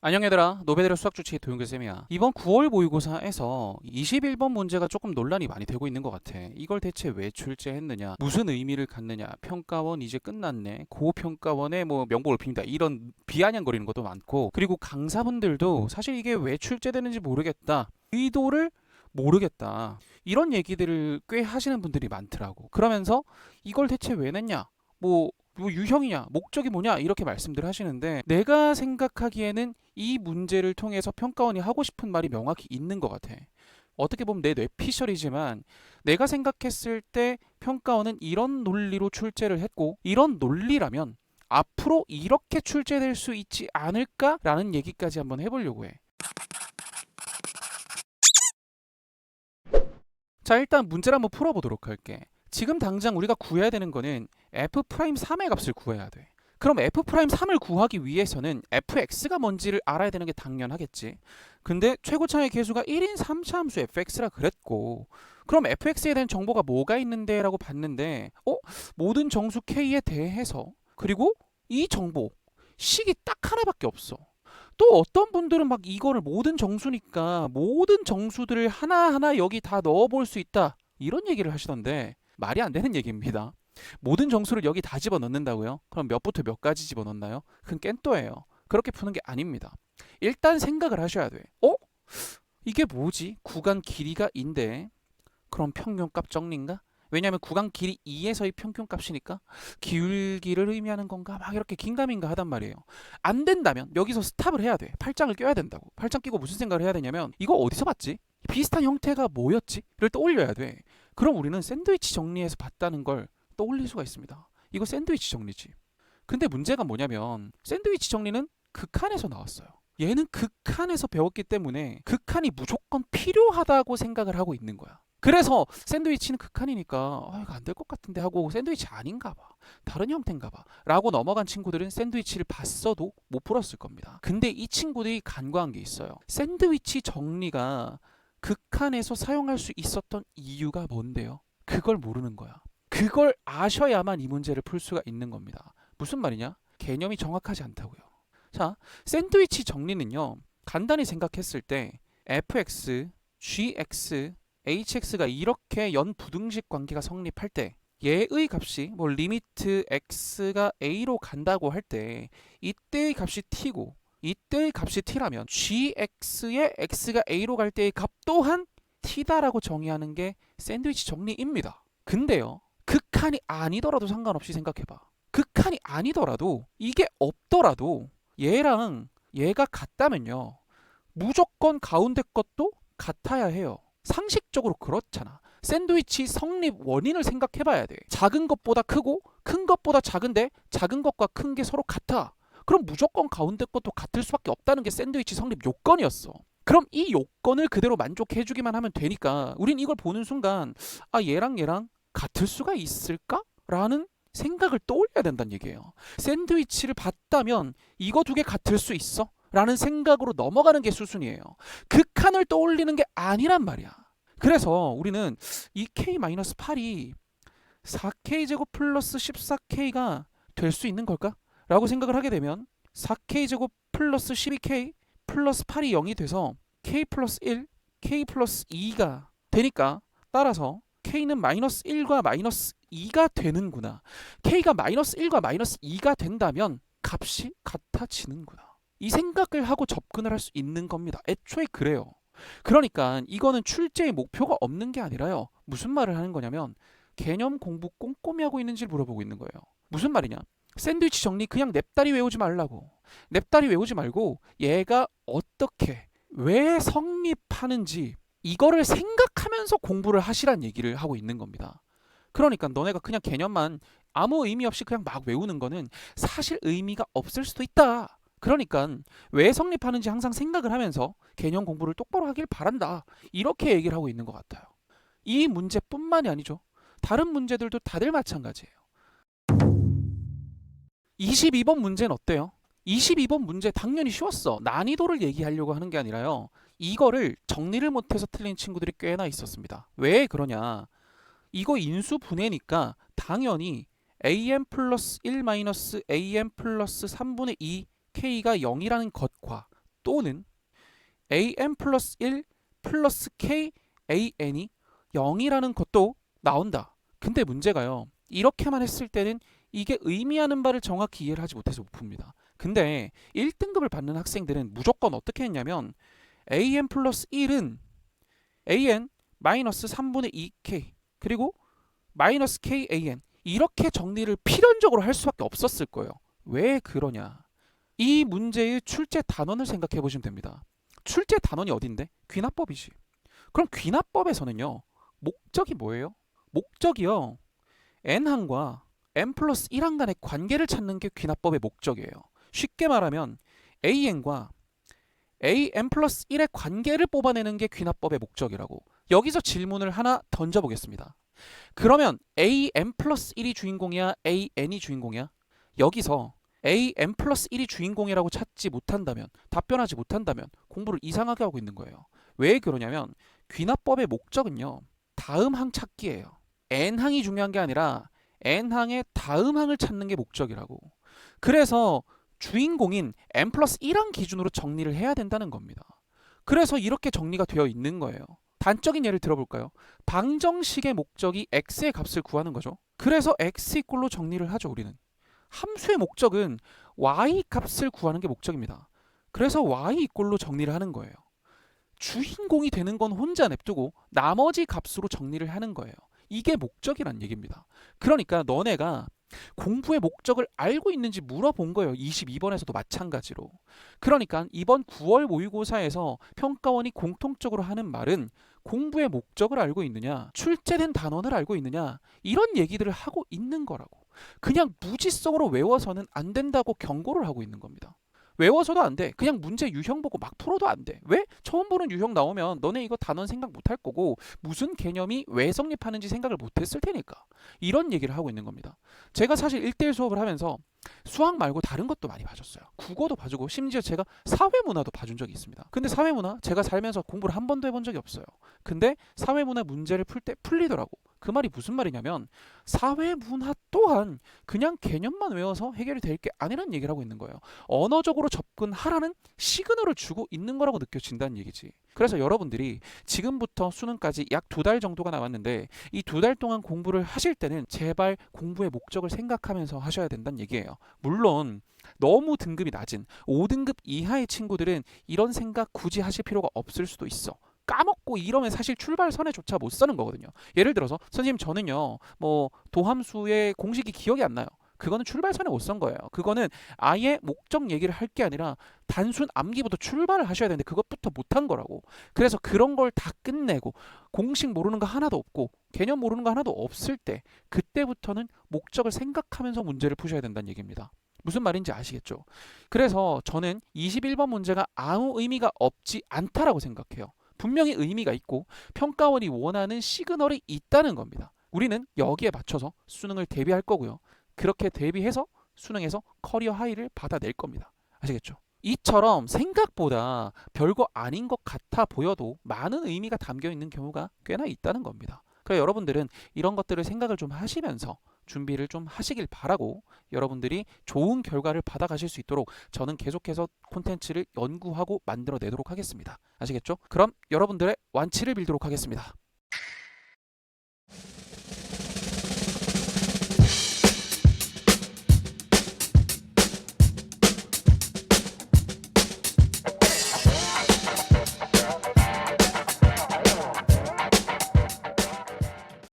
안녕 얘들아, 노베드로 수학주치의 도윤글쌤이야. 이번 9월 모의고사에서 21번 문제가 조금 논란이 많이 되고 있는 것 같아. 이걸 대체 왜 출제했느냐, 무슨 의미를 갖느냐, 평가원 이제 끝났네, 고평가원의 뭐 명복을 빕니다, 이런 비아냥거리는 것도 많고, 그리고 강사분들도 사실 이게 왜 출제되는지 모르겠다, 의도를 모르겠다, 이런 얘기들을 꽤 하시는 분들이 많더라고. 그러면서 이걸 대체 왜 냈냐, 뭐 유형이냐, 목적이 뭐냐, 이렇게 말씀들 하시는데, 내가 생각하기에는 이 문제를 통해서 평가원이 하고 싶은 말이 명확히 있는 것 같아. 어떻게 보면 내 뇌피셜이지만 내가 생각했을 때 평가원은 이런 논리로 출제를 했고, 이런 논리라면 앞으로 이렇게 출제될 수 있지 않을까라는 얘기까지 한번 해보려고 해. 자, 일단 문제를 한번 풀어보도록 할게. 지금 당장 우리가 구해야 되는 거는 f'3의 값을 구해야 돼. 그럼 f'3을 구하기 위해서는 fx가 뭔지를 알아야 되는 게 당연하겠지. 근데 최고차의 계수가 1인 3차 함수 fx라 그랬고, 그럼 fx에 대한 정보가 뭐가 있는데 라고 봤는데, 모든 정수 k에 대해서, 그리고 이 정보 식이 딱 하나밖에 없어. 또 어떤 분들은 막 이거를 모든 정수니까 모든 정수들을 하나하나 여기 다 넣어볼 수 있다, 이런 얘기를 하시던데 말이 안 되는 얘기입니다. 모든 정수를 여기 다 집어넣는다고요? 그럼 몇부터 몇까지 집어넣나요? 그건 깬또예요. 그렇게 푸는 게 아닙니다. 일단 생각을 하셔야 돼. 이게 뭐지? 구간 길이가 인데 그럼 평균값 정리인가? 왜냐하면 구간 길이 2에서의 평균값이니까 기울기를 의미하는 건가? 막 이렇게 긴가민가 하단 말이에요. 안 된다면 여기서 스탑을 해야 돼. 팔짱을 껴야 된다고. 팔짱 끼고 무슨 생각을 해야 되냐면, 이거 어디서 봤지? 비슷한 형태가 뭐였지? 를 떠올려야 돼. 그럼 우리는 샌드위치 정리에서 봤다는 걸 떠올릴 수가 있습니다. 이거 샌드위치 정리지. 근데 문제가 뭐냐면 샌드위치 정리는 극한에서 나왔어요. 얘는 극한에서 배웠기 때문에 극한이 무조건 필요하다고 생각을 하고 있는 거야. 그래서 샌드위치는 극한이니까 이거 안 될 것 같은데 하고, 샌드위치 아닌가 봐, 다른 형태인가 봐 라고 넘어간 친구들은 샌드위치를 봤어도 못 풀었을 겁니다. 근데 이 친구들이 간과한 게 있어요. 샌드위치 정리가 극한에서 사용할 수 있었던 이유가 뭔데요? 그걸 모르는 거야. 그걸 아셔야만 이 문제를 풀 수가 있는 겁니다. 무슨 말이냐? 개념이 정확하지 않다고요. 자, 샌드위치 정리는요, 간단히 생각했을 때 fx, gx, hx가 이렇게 연부등식 관계가 성립할 때, 얘의 값이 뭐 리미트 x가 a로 간다고 할 때 이때의 값이 t고 이때의 값이 t라면 gx의 x가 a로 갈 때의 값 또한 t다라고 정의하는 게 샌드위치 정리입니다. 근데요, 극한이 아니더라도 상관없이 생각해봐. 극한이 아니더라도, 이게 없더라도 얘랑 얘가 같다면요, 무조건 가운데 것도 같아야 해요. 상식적으로 그렇잖아. 샌드위치 성립 원인을 생각해봐야 돼. 작은 것보다 크고 큰 것보다 작은데 작은 것과 큰 게 서로 같아. 그럼 무조건 가운데 것도 같을 수밖에 없다는 게 샌드위치 성립 요건이었어. 그럼 이 요건을 그대로 만족해주기만 하면 되니까 우린 이걸 보는 순간, 얘랑 같을 수가 있을까? 라는 생각을 떠올려야 된다는 얘기예요. 샌드위치를 봤다면 이거 두 개 같을 수 있어? 라는 생각으로 넘어가는 게 수순이에요. 극한을 떠올리는 게 아니란 말이야. 그래서 우리는 2k-8이 4k제곱 플러스 14k가 될 수 있는 걸까? 라고 생각을 하게 되면 4k제곱 플러스 12k 플러스 8이 0이 돼서 k 플러스 1, k 플러스 2가 되니까, 따라서 k는 마이너스 1과 마이너스 2가 되는구나. k가 마이너스 1과 마이너스 2가 된다면 값이 같아지는구나. 이 생각을 하고 접근을 할 수 있는 겁니다. 애초에 그래요. 그러니까 이거는 출제의 목표가 없는 게 아니라요, 무슨 말을 하는 거냐면 개념 공부 꼼꼼히 하고 있는지 물어보고 있는 거예요. 무슨 말이냐? 샌드위치 정리 그냥 냅다리 외우지 말라고. 냅다리 외우지 말고 얘가 어떻게, 왜 성립하는지 이거를 생각하면서 공부를 하시란 얘기를 하고 있는 겁니다. 그러니까 너네가 그냥 개념만 아무 의미 없이 그냥 막 외우는 거는 사실 의미가 없을 수도 있다. 그러니까 왜 성립하는지 항상 생각을 하면서 개념 공부를 똑바로 하길 바란다, 이렇게 얘기를 하고 있는 것 같아요. 이 문제뿐만이 아니죠. 다른 문제들도 다들 마찬가지예요. 22번 문제는 어때요? 22번 문제 당연히 쉬웠어. 난이도를 얘기하려고 하는 게 아니라요, 이거를 정리를 못해서 틀린 친구들이 꽤나 있었습니다. 왜 그러냐? 이거 인수 분해니까 당연히 am 플러스 1 마이너스 am 플러스 3분의 2 k가 0이라는 것과 또는 an 플러스 1 플러스 k an이 0이라는 것도 나온다. 근데 문제가요. 이렇게만 했을 때는 이게 의미하는 바를 정확히 이해를 하지 못해서 못 풉니다. 근데 1등급을 받는 학생들은 무조건 어떻게 했냐면 an 플러스 1은 an 마이너스 3분의 2k 그리고 마이너스 kan 이렇게 정리를 필연적으로 할 수밖에 없었을 거예요. 왜 그러냐? 이 문제의 출제 단원을 생각해 보시면 됩니다. 출제 단원이 어딘데? 귀납법이지. 그럼 귀납법에서는요. 목적이 뭐예요? 목적이요. n항과 n 플러스 1항 간의 관계를 찾는 게 귀납법의 목적이에요. 쉽게 말하면 an과 an 플러스 1의 관계를 뽑아내는 게 귀납법의 목적이라고. 여기서 질문을 하나 던져보겠습니다. 그러면 an 플러스 1이 주인공이야? an이 주인공이야? 여기서 an 플러스 1이 주인공이라고 찾지 못한다면, 답변하지 못한다면 공부를 이상하게 하고 있는 거예요. 왜 그러냐면 귀납법의 목적은요. 다음 항 찾기예요. n항이 중요한 게 아니라 n항의 다음 항을 찾는 게 목적이라고. 그래서 주인공인 n 플러스 1항 기준으로 정리를 해야 된다는 겁니다. 그래서 이렇게 정리가 되어 있는 거예요. 단적인 예를 들어볼까요? 방정식의 목적이 x의 값을 구하는 거죠. 그래서 x 이꼴로 정리를 하죠, 우리는. 함수의 목적은 y 값을 구하는 게 목적입니다. 그래서 y 이꼴로 정리를 하는 거예요. 주인공이 되는 건 혼자 냅두고 나머지 값으로 정리를 하는 거예요. 이게 목적이란 얘기입니다. 그러니까 너네가 공부의 목적을 알고 있는지 물어본 거예요. 22번에서도 마찬가지로. 그러니까 이번 9월 모의고사에서 평가원이 공통적으로 하는 말은 공부의 목적을 알고 있느냐, 출제된 단원을 알고 있느냐, 이런 얘기들을 하고 있는 거라고. 그냥 무지성으로 외워서는 안 된다고 경고를 하고 있는 겁니다. 외워서도 안 돼. 그냥 문제 유형 보고 막 풀어도 안 돼. 왜? 처음 보는 유형 나오면 너네 이거 단원 생각 못 할 거고 무슨 개념이 왜 성립하는지 생각을 못 했을 테니까. 이런 얘기를 하고 있는 겁니다. 제가 사실 1대1 수업을 하면서 수학 말고 다른 것도 많이 봐줬어요. 국어도 봐주고 심지어 제가 사회문화도 봐준 적이 있습니다. 근데 사회문화 제가 살면서 공부를 한 번도 해본 적이 없어요. 근데 사회문화 문제를 풀 때 풀리더라고. 그 말이 무슨 말이냐면 사회문화 또한 그냥 개념만 외워서 해결이 될 게 아니라는 얘기를 하고 있는 거예요. 언어적으로 접근하라는 시그널을 주고 있는 거라고 느껴진다는 얘기지. 그래서 여러분들이 지금부터 수능까지 약 2달 정도가 남았는데 이 2달 동안 공부를 하실 때는 제발 공부의 목적을 생각하면서 하셔야 된다는 얘기예요. 물론 너무 등급이 낮은 5등급 이하의 친구들은 이런 생각 굳이 하실 필요가 없을 수도 있어. 까먹고 이러면 사실 출발선에조차 못 서는 거거든요. 예를 들어서 선생님 저는요 뭐 도함수의 공식이 기억이 안 나요. 그거는 출발선에 못 선 거예요. 그거는 아예 목적 얘기를 할 게 아니라 단순 암기부터 출발을 하셔야 되는데 그것부터 못한 거라고. 그래서 그런 걸 다 끝내고 공식 모르는 거 하나도 없고 개념 모르는 거 하나도 없을 때 그때부터는 목적을 생각하면서 문제를 푸셔야 된다는 얘기입니다. 무슨 말인지 아시겠죠? 그래서 저는 21번 문제가 아무 의미가 없지 않다라고 생각해요. 분명히 의미가 있고 평가원이 원하는 시그널이 있다는 겁니다. 우리는 여기에 맞춰서 수능을 대비할 거고요. 그렇게 대비해서 수능에서 커리어 하이를 받아낼 겁니다. 아시겠죠? 이처럼 생각보다 별거 아닌 것 같아 보여도 많은 의미가 담겨 있는 경우가 꽤나 있다는 겁니다. 그래서 여러분들은 이런 것들을 생각을 좀 하시면서 준비를 좀 하시길 바라고 여러분들이 좋은 결과를 받아가실 수 있도록 저는 계속해서 콘텐츠를 연구하고 만들어내도록 하겠습니다. 아시겠죠? 그럼 여러분들의 완치를 빌도록 하겠습니다.